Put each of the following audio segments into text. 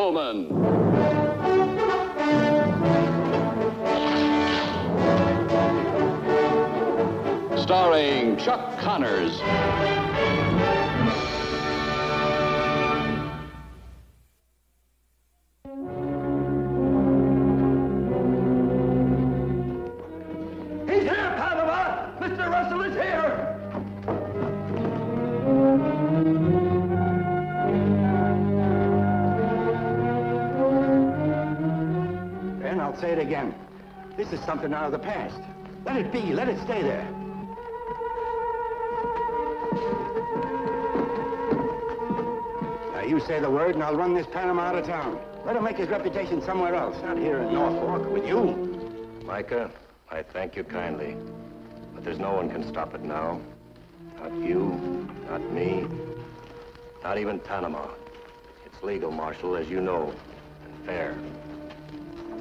Rifleman. Starring Chuck Connors. He's here, Panama! Mr. Russell is here! Ben, I'll say it again. This is something out of the past. Let it be. Let it stay there. Now, you say the word, and I'll run this Panama out of town. Let him make his reputation somewhere else, not here in Norfolk with you. Micah, I thank you kindly. But there's no one can stop it now. Not you, not me, not even Panama. It's legal, Marshal, as you know, and fair.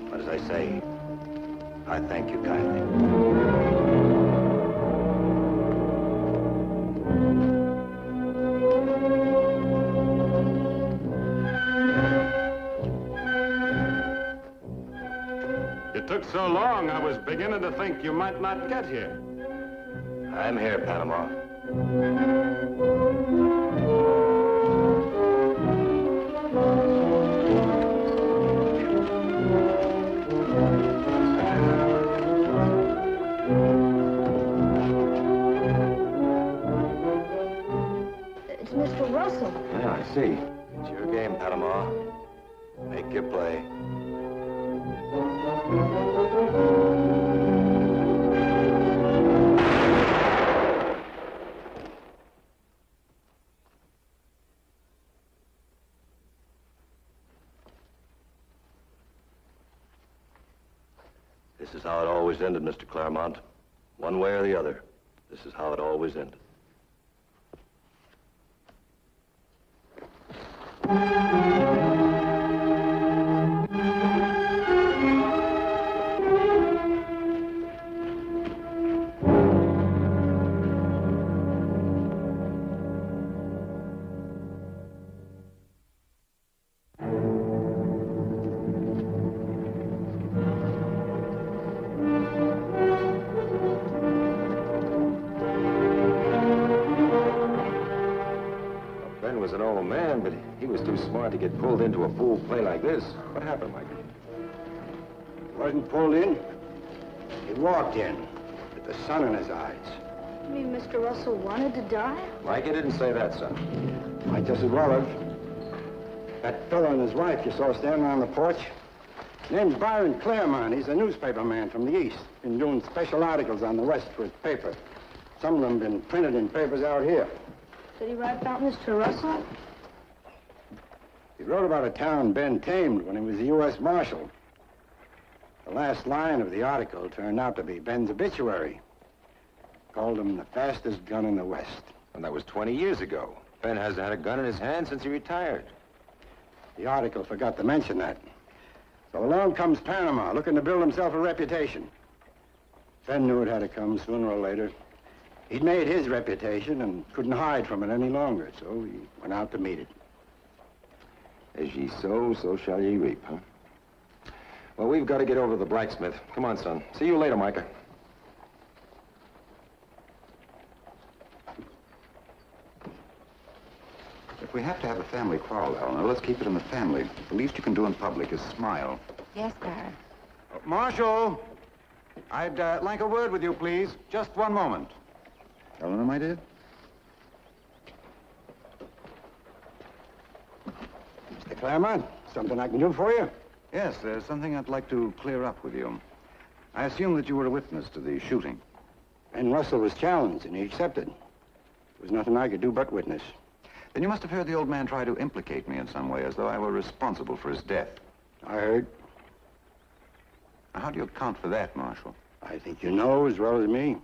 But as I say, I thank you kindly. It took so long, I was beginning to think you might not get here. I'm here, Panama. It's Mr. Russell. Yeah, I see. It's your game, Panama. Make your play. This is how it always ended, Mr. Claremont. One way or the other. This is how it always ended. Ben was an old man, but he was too smart to get pulled into a fool play like this. What happened, Mike? He wasn't pulled in. He walked in with the sun in his eyes. You mean Mr. Russell wanted to die? Mike, you didn't say that, son. Might just as well have. That fellow and his wife you saw standing on the porch, name's Byron Claremont. He's a newspaper man from the East. Been doing special articles on the West for his paper. Some of them been printed in papers out here. Did he write about Mr. Russell? He wrote about a town Ben tamed when he was a U.S. Marshal. The last line of the article turned out to be Ben's obituary. Called him the fastest gun in the West. And that was 20 years ago. Ben hasn't had a gun in his hand since he retired. The article forgot to mention that. So along comes Panama, looking to build himself a reputation. Ben knew it had to come sooner or later. He'd made his reputation and couldn't hide from it any longer, so he went out to meet it. As ye sow, so shall ye reap, huh? Well, we've got to get over to the blacksmith. Come on, son. See you later, Micah. If we have to have a family quarrel, Eleanor, let's keep it in the family. The least you can do in public is smile. Yes, Byron. Marshal, I'd like a word with you, please. Just one moment. Eleanor, my dear? Mr. Claremont, something I can do for you? Yes, there's something I'd like to clear up with you. I assume that you were a witness to the shooting. Ben Russell was challenged, and he accepted. There was nothing I could do but witness. Then you must have heard the old man try to implicate me in some way, as though I were responsible for his death. I heard. Now, how do you account for that, Marshal? I think you know as well as me.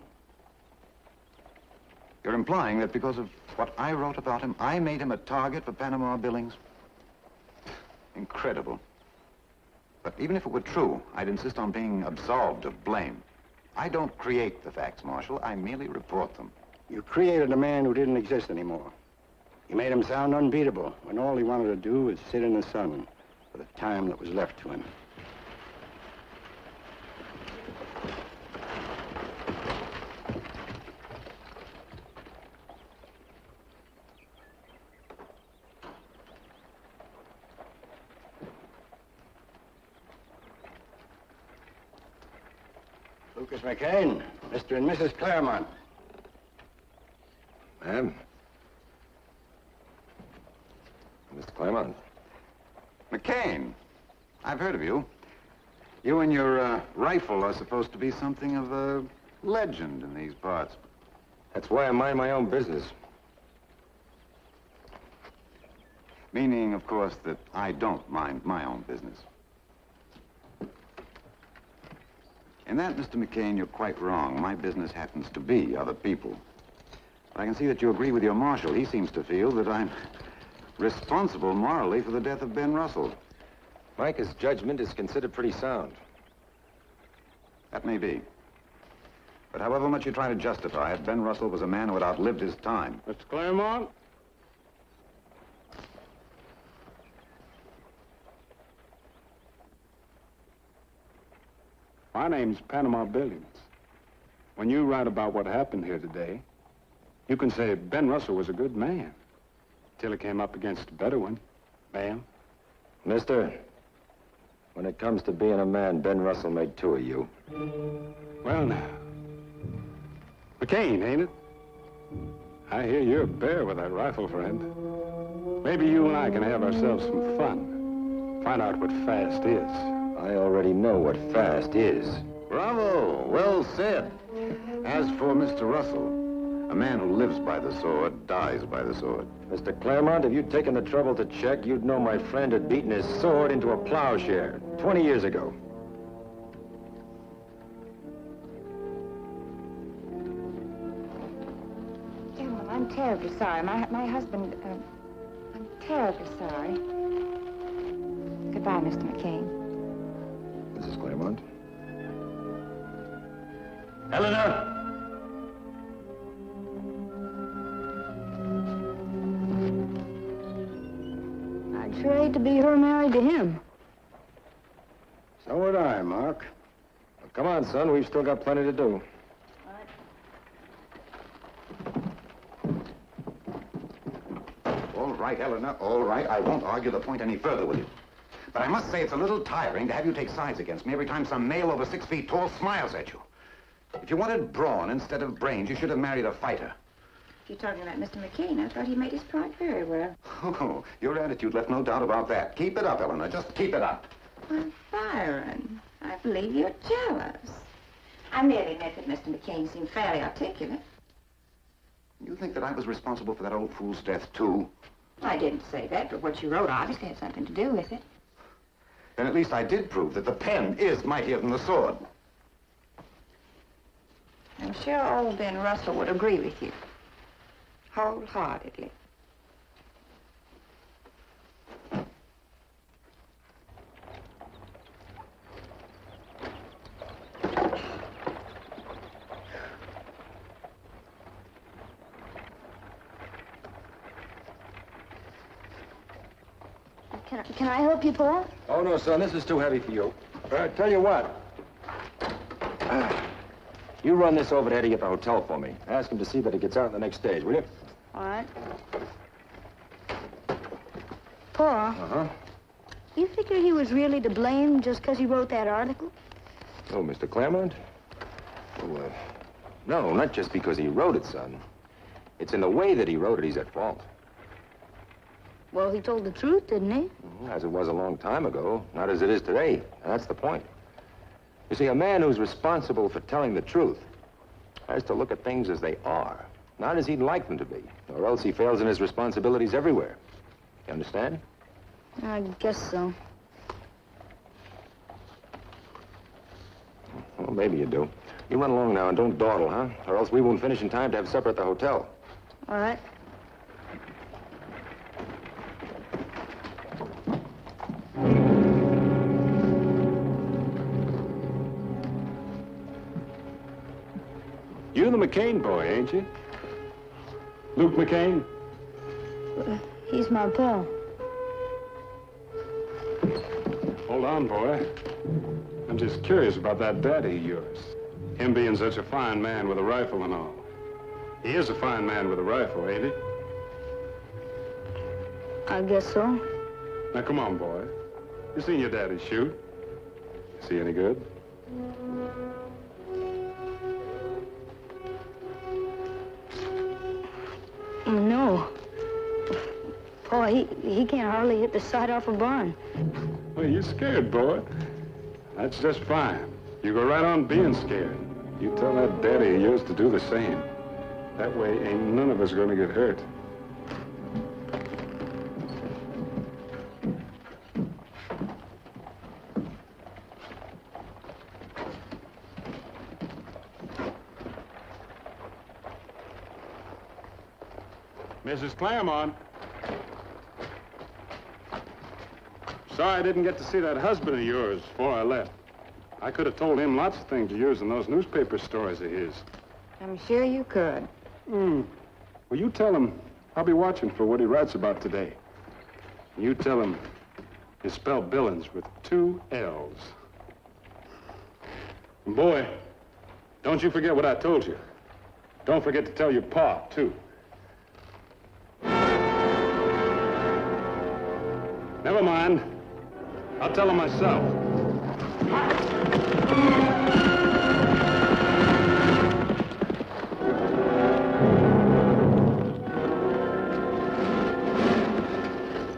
You're implying that because of what I wrote about him, I made him a target for Panama billings? Incredible. But even if it were true, I'd insist on being absolved of blame. I don't create the facts, Marshal. I merely report them. You created a man who didn't exist anymore. You made him sound unbeatable when all he wanted to do was sit in the sun. for the time that was left to him. Lucas McCain, Mr. and Mrs. Claremont. Ma'am? Mr. Claremont? McCain, I've heard of you. You and your rifle are supposed to be something of a legend in these parts. That's why I mind my own business. Meaning, of course, that I don't mind my own business. In that, Mr. McCain, you're quite wrong. My business happens to be other people. But I can see that you agree with your marshal. He seems to feel that I'm responsible morally for the death of Ben Russell. Micah's judgment is considered pretty sound. That may be. But however much you try to justify it, Ben Russell was a man who had outlived his time. Mr. Claremont? My name's Panama Billions. When you write about what happened here today, you can say Ben Russell was a good man till he came up against a better one, ma'am. Mister, when it comes to being a man, Ben Russell made two of you. Well, now. McCain, ain't it? I hear you're a bear with that rifle, friend. Maybe you and I can have ourselves some fun. Find out what fast is. I already know what fast is. Bravo! Well said. As for Mr. Russell, a man who lives by the sword dies by the sword. Mr. Claremont, if you'd taken the trouble to check, you'd know my friend had beaten his sword into a plowshare 20 years ago. Gentlemen, I'm terribly sorry. My husband, I'm terribly sorry. Goodbye, Mr. McCain. Mrs. Claremont? Eleanor! I'd sure hate to be her married to him. So would I, Mark. Well, come on, son. We've still got plenty to do. All right, Eleanor, all right. I won't argue the point any further with you. But I must say it's a little tiring to have you take sides against me every time some male over 6 feet tall smiles at you. If you wanted brawn instead of brains, you should have married a fighter. If you're talking about Mr. McCain, I thought he made his point very well. Oh, your attitude left no doubt about that. Keep it up, Eleanor. Just keep it up. Well, Byron, I believe you're jealous. I merely admit that Mr. McCain seemed fairly articulate. You think that I was responsible for that old fool's death, too? I didn't say that, but what you wrote obviously had something to do with it. Then at least I did prove that the pen is mightier than the sword. I'm sure old Ben Russell would agree with you. Wholeheartedly. Can I help you, Paul? Oh, no, son. This is too heavy for you. Tell you what. You run this over to Eddie at the hotel for me. Ask him to see that he gets out on the next stage, will you? All right. Paul? Uh-huh. You figure he was really to blame just because he wrote that article? Oh, Mr. Claremont? Oh, no, not just because he wrote it, son. It's in the way that he wrote it he's at fault. Well, he told the truth, didn't he? As it was a long time ago, not as it is today. That's the point. You see, a man who's responsible for telling the truth has to look at things as they are, not as he'd like them to be, or else he fails in his responsibilities everywhere. You understand? I guess so. Well, maybe you do. You run along now and don't dawdle, huh? Or else we won't finish in time to have supper at the hotel. All right. You're the McCain boy, ain't you? Luke McCain? He's my pal. Hold on, boy. I'm just curious about that daddy of yours. Him being such a fine man with a rifle and all. He is a fine man with a rifle, ain't he? I guess so. Now, come on, boy. You seen your daddy shoot. Is he any good? No. Oh, he can't hardly hit the side off a barn. Well, you're scared, boy. That's just fine. You go right on being scared. You tell that daddy of yours to do the same. That way, ain't none of us gonna get hurt. Mrs. Claremont. Sorry I didn't get to see that husband of yours before I left. I could have told him lots of things of yours in those newspaper stories of his. I'm sure you could. Well, you tell him I'll be watching for what he writes about today. You tell him it's spelled Billings with 2 L's. And boy, don't you forget what I told you. Don't forget to tell your pa, too. Never mind. I'll tell him myself.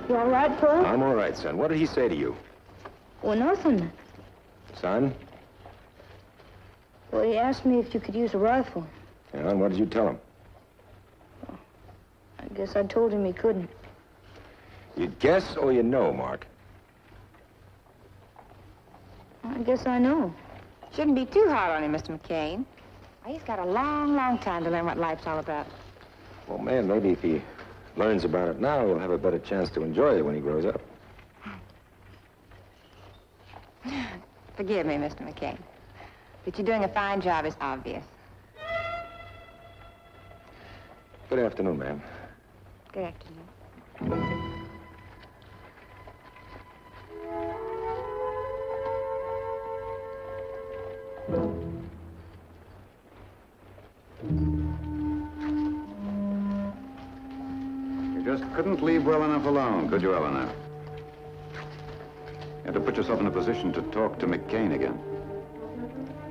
You all right, Paul? I'm all right, son. What did he say to you? Well, nothing. Son? Well, he asked me if you could use a rifle. Yeah, and what did you tell him? I guess I told him he couldn't. You guess or you know, Mark? I guess I know. Shouldn't be too hard on him, Mr. McCain. He's got a long, long time to learn what life's all about. Well, man, maybe if he learns about it now, he'll have a better chance to enjoy it when he grows up. Forgive me, Mr. McCain. But you're doing a fine job is obvious. Good afternoon, ma'am. Good afternoon. You just couldn't leave well enough alone, could you, Eleanor? You had to put yourself in a position to talk to McCain again.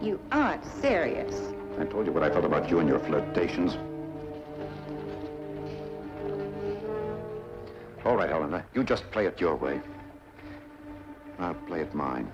You aren't serious. I told you what I thought about you and your flirtations. All right, Eleanor, you just play it your way. I'll play it mine.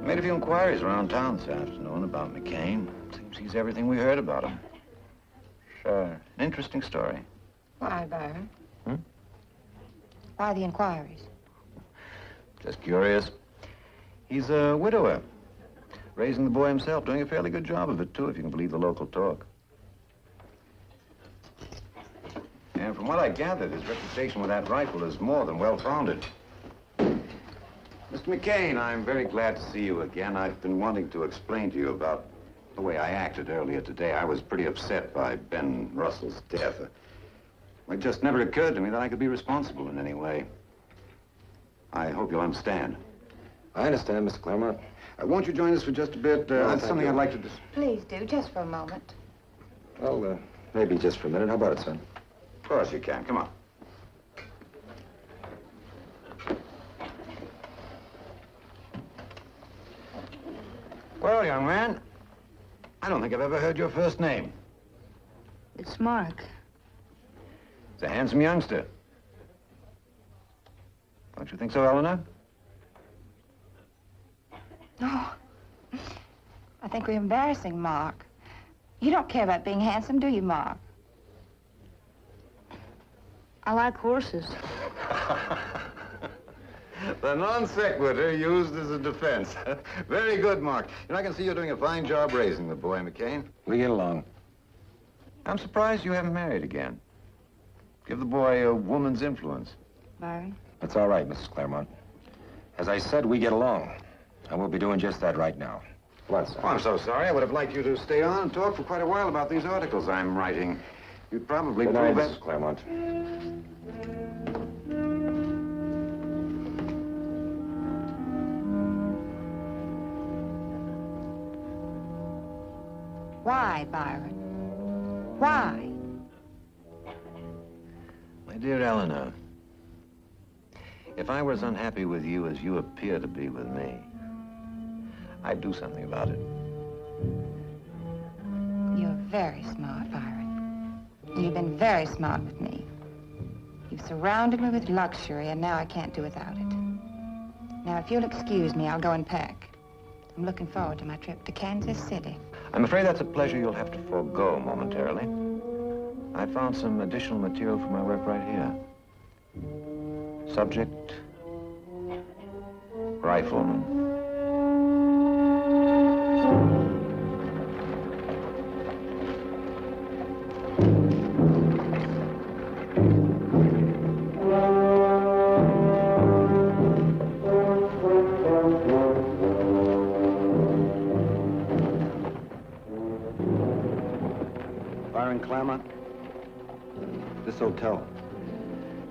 Made a few inquiries around town this afternoon about McCain. Seems he's everything we heard about him. Sure. An interesting story. Why, Byron? Why the inquiries? Just curious. He's a widower. Raising the boy himself, doing a fairly good job of it, too, if you can believe the local talk. And from what I gathered, his reputation with that rifle is more than well-founded. Mr. McCain, I'm very glad to see you again. I've been wanting to explain to you about the way I acted earlier today. I was pretty upset by Ben Russell's death. It just never occurred to me that I could be responsible in any way. I hope you'll understand. I understand, Mr. Claremont. Won't you join us for just a bit? That's something I'd like to discuss. Please do, just for a moment. Well, maybe just for a minute. How about it, son? Of course you can. Come on. Well, young man, I don't think I've ever heard your first name. It's Mark. He's a handsome youngster. Don't you think so, Eleanor? No. I think we're embarrassing Mark. You don't care about being handsome, do you, Mark? I like horses. The non sequitur used as a defense. Very good, Mark. You know, I can see you're doing a fine job raising the boy, McCain. We get along. I'm surprised you haven't married again. Give the boy a woman's influence. Byron? That's all right, Mrs. Claremont. As I said, we get along. And we'll be doing just that right now. What, sir? Oh, I'm so sorry. I would have liked you to stay on and talk for quite a while about these articles I'm writing. You'd probably Good night, prove Mrs. Claremont. Why, Byron? Why? My dear Eleanor, if I were as unhappy with you as you appear to be with me, I'd do something about it. You're very smart, Byron. You've been very smart with me. You've surrounded me with luxury, and now I can't do without it. Now, if you'll excuse me, I'll go and pack. I'm looking forward to my trip to Kansas City. I'm afraid that's a pleasure you'll have to forego momentarily. I found some additional material for my work right here. Subject, Rifleman. Byron Claremont? This hotel.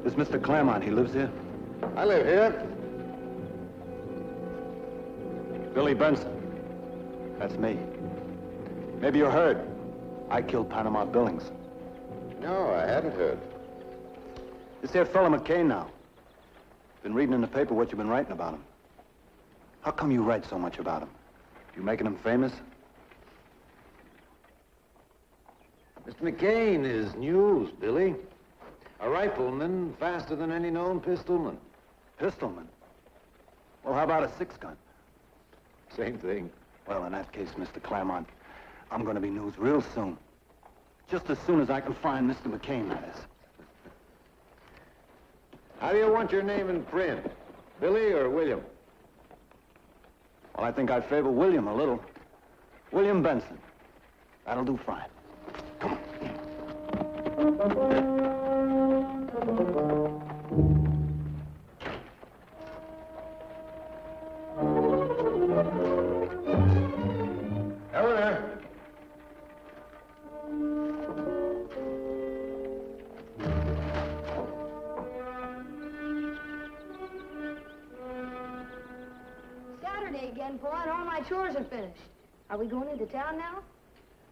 This Mr. Claremont, he lives here? I live here. Billy Benson. That's me. Maybe you heard. I killed Panama Billings. No, I hadn't heard. This here fellow McCain now. Been reading in the paper what you've been writing about him. How come you write so much about him? You making him famous? Mr. McCain is news, Billy. A rifleman faster than any known pistolman. Pistolman? Well, how about a six-gun? Same thing. Well, in that case, Mr. Claremont, I'm going to be news real soon. Just as soon as I can find Mr. McCain, that is. How do you want your name in print? Billy or William? Well, I think I favor William a little. William Benson. That'll do fine. Come on. Eleanor. Saturday again, boy, and all my chores are finished. Are we going into town now?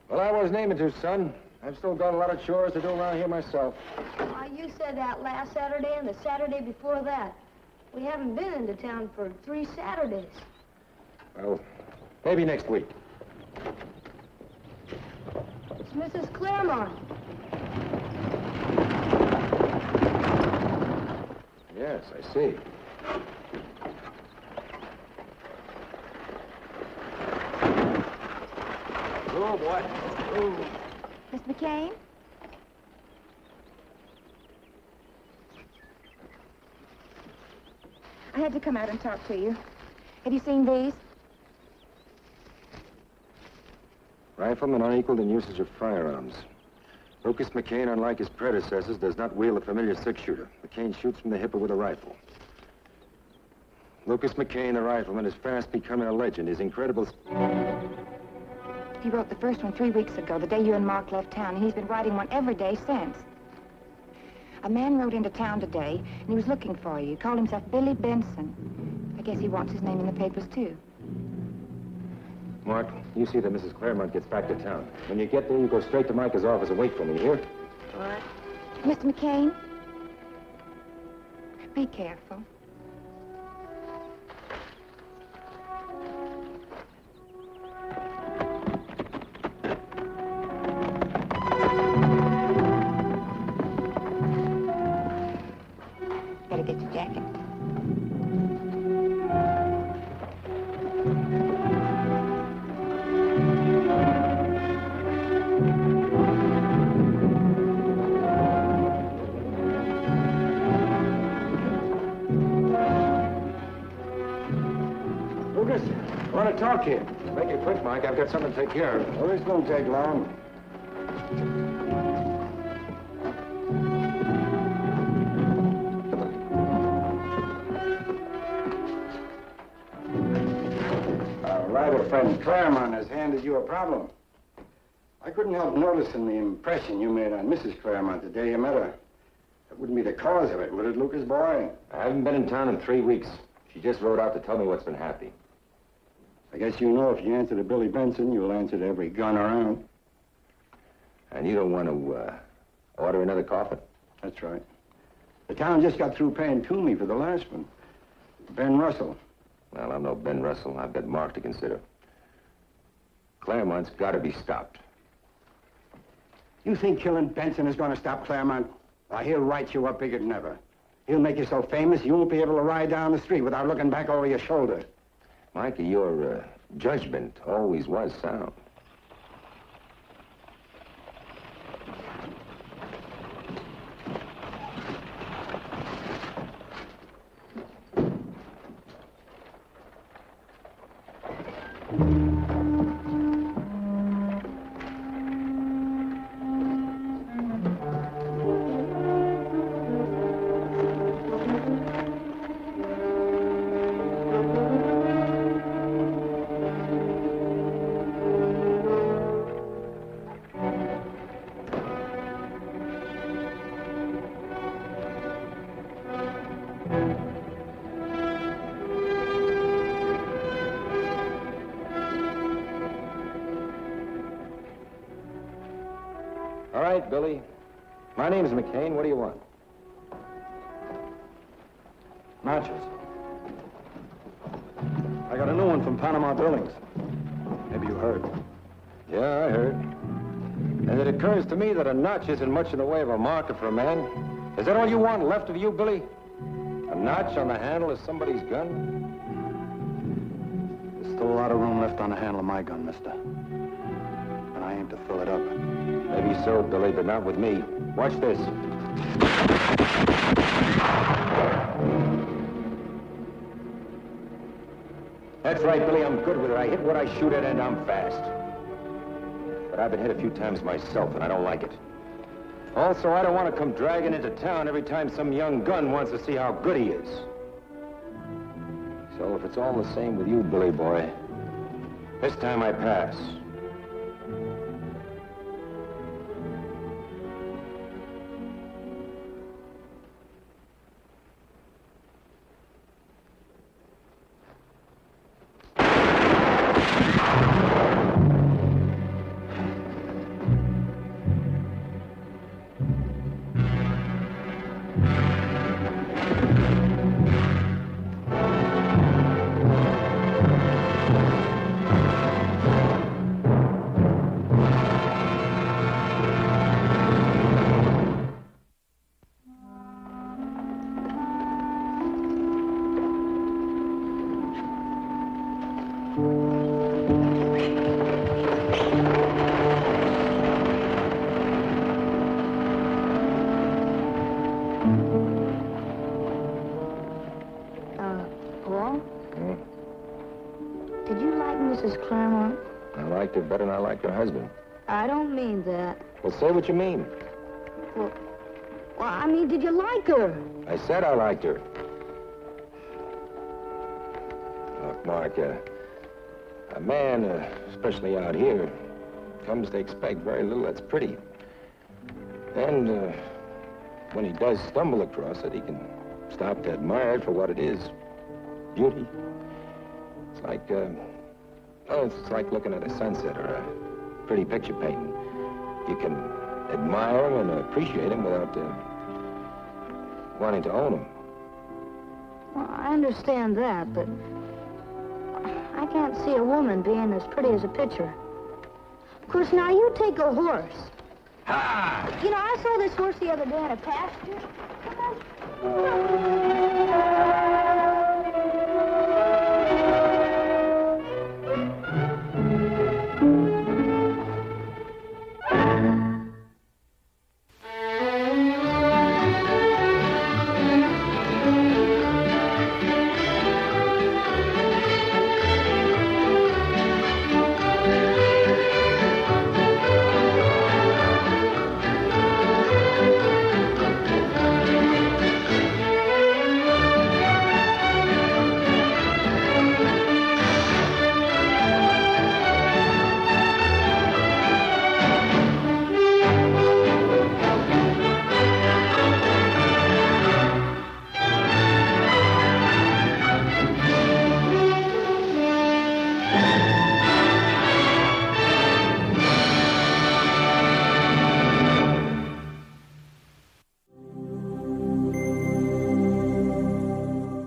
Well, I wasn't aiming to, son. I've still got a lot of chores to do around here myself. Why, you said that last Saturday and the Saturday before that. We haven't been into town for 3 Saturdays. Well, maybe next week. It's Mrs. Claremont. Yes, I see. Oh, boy. Oh. Miss McCain? I had to come out and talk to you. Have you seen these? Rifleman unequaled in usage of firearms. Lucas McCain, unlike his predecessors, does not wield a familiar six-shooter. McCain shoots from the hip or with a rifle. Lucas McCain, the rifleman, is fast becoming a legend. His incredible... He wrote the first one 3 weeks ago, the day you and Mark left town, and he's been writing one every day since. A man rode into town today, and he was looking for you. He called himself Billy Benson. I guess he wants his name in the papers, too. Mark, you see that Mrs. Claremont gets back to town. When you get there, you go straight to Micah's office and wait for me, here? All right. Mr. McCain? Be careful. Better get your jacket. Lucas, I want to talk to you. Make it quick, Mike. I've got something to take care of. Well, this won't take long. friend Claremont has handed you a problem. I couldn't help noticing the impression you made on Mrs. Claremont the day you met her. That wouldn't be the cause of it, would it, Lucas, boy? I haven't been in town in 3 weeks. She just rode out to tell me what's been happening. I guess you know if you answer to Billy Benson, you'll answer to every gun around. And you don't want to order another coffin? That's right. The town just got through paying Toomey for the last one. Ben Russell. Well, I'm no Ben Russell. I've got Mark to consider. Claremont's got to be stopped. You think killing Benson is going to stop Claremont? Well, he'll write you up bigger than ever. He'll make you so famous you won't be able to ride down the street without looking back over your shoulder. Mikey, your judgment always was sound. All right, Billy. My name's McCain. What do you want? Matches. I got a new one from Panama Buildings. Maybe you heard. Yeah, I heard. And it occurs to me that a notch isn't much in the way of a marker for a man. Is that all you want left of you, Billy? A notch on the handle of somebody's gun? There's still a lot of room left on the handle of my gun, mister. And I aim to fill it up. Maybe so, Billy, but not with me. Watch this. That's right, Billy. I'm good with it. I hit what I shoot at, and I'm fast. But I've been hit a few times myself, and I don't like it. Also, I don't want to come dragging into town every time some young gun wants to see how good he is. So if it's all the same with you, Billy boy, this time I pass. Paul? Did you like Mrs. Claremont? I liked her better than I liked her husband. I don't mean that. Well, say what you mean. Well, I mean, did you like her? I said I liked her. Look, Mark, a man, especially out here, comes to expect very little that's pretty. And when he does stumble across it, he can stop to admire it for what it is. Beauty. It's like, it's like looking at a sunset or a pretty picture painting. You can admire them and appreciate them without wanting to own them. Well, I understand that, but I can't see a woman being as pretty as a picture. Of course, now you take a horse. Ha! You know, I saw this horse the other day in a pasture. Come on.